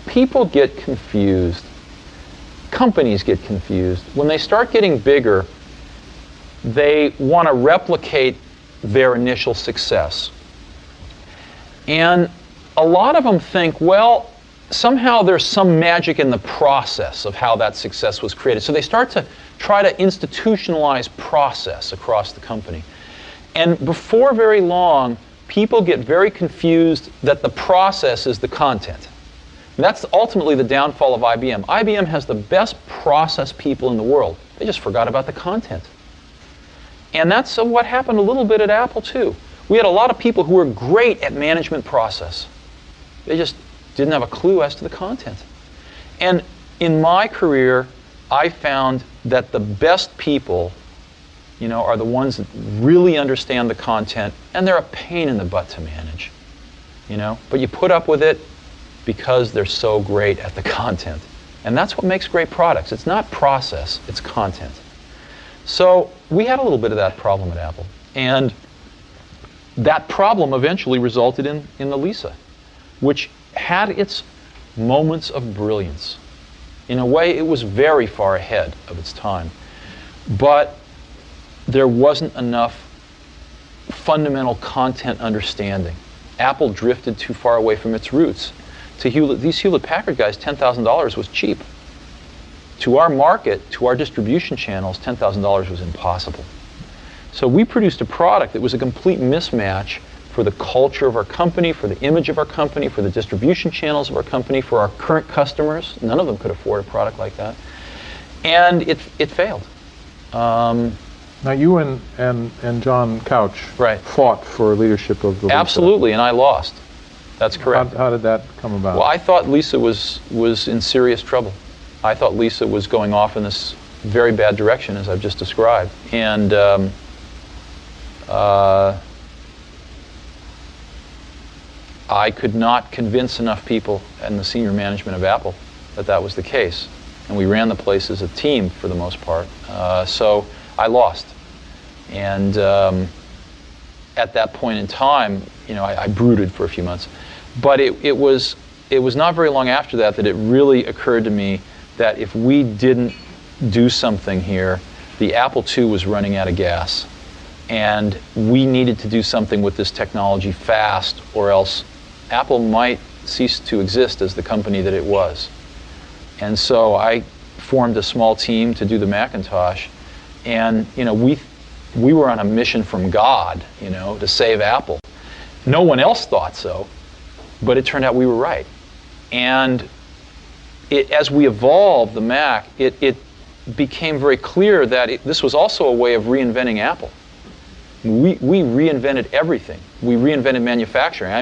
people get confused. Companies get confused. When they start getting bigger, they want to replicate their initial success. And a lot of them think, well, somehow there's some magic in the process of how that success was created. So they start to try to institutionalize process across the company. And before very long, people get very confused that the process is the content. And that's ultimately the downfall of IBM. IBM has the best process people in the world. They just forgot about the content. And that's what happened a little bit at Apple, too. We had a lot of people who were great at management process. They just didn't have a clue as to the content. And in my career, I found that the best people, are the ones that really understand the content, and they're a pain in the butt to manage, But you put up with it because they're so great at the content. And that's what makes great products. It's not process, it's content. So we had a little bit of that problem at Apple. And that problem eventually resulted in the Lisa, which had its moments of brilliance. In a way, it was very far ahead of its time. But there wasn't enough fundamental content understanding. Apple drifted too far away from its roots. To these Hewlett-Packard guys, $10,000 was cheap. To our market, to our distribution channels, $10,000 was impossible. So we produced a product that was a complete mismatch for the culture of our company, for the image of our company, for the distribution channels of our company, for our current customers. None of them could afford a product like that. And it failed. Now you and John Couch fought for leadership of the Lisa. Absolutely, and I lost. That's correct. How did that come about? Well, I thought Lisa was in serious trouble. I thought Lisa was going off in this very bad direction, as I've just described. And I could not convince enough people in the senior management of Apple that that was the case. And we ran the place as a team for the most part. So I lost. And at that point in time, I brooded for a few months. But it was not very long after that it really occurred to me that if we didn't do something here, the Apple II was running out of gas. And we needed to do something with this technology fast, or else Apple might cease to exist as the company that it was. And so I formed a small team to do the Macintosh. And we were on a mission from God, to save Apple. No one else thought so, but it turned out we were right. And as we evolved the Mac, it became very clear that this was also a way of reinventing Apple. We reinvented everything. We reinvented manufacturing.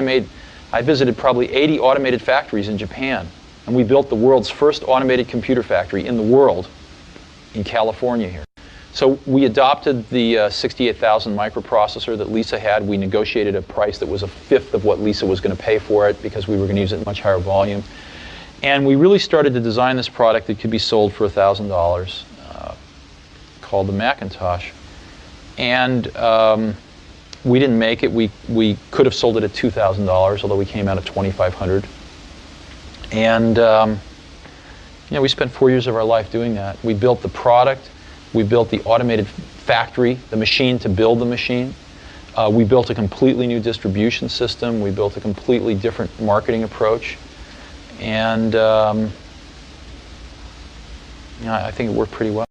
I visited probably 80 automated factories in Japan, and we built the world's first automated computer factory in the world in California here. So we adopted the 68,000 microprocessor that Lisa had. We negotiated a price that was a fifth of what Lisa was going to pay for it because we were going to use it in much higher volume. And we really started to design this product that could be sold for $1,000 called the Macintosh. And we didn't make it. We could have sold it at $2,000, although we came out at $2,500. And we spent 4 years of our life doing that. We built the product. We built the automated factory, the machine to build the machine. We built a completely new distribution system. We built a completely different marketing approach. And I think it worked pretty well.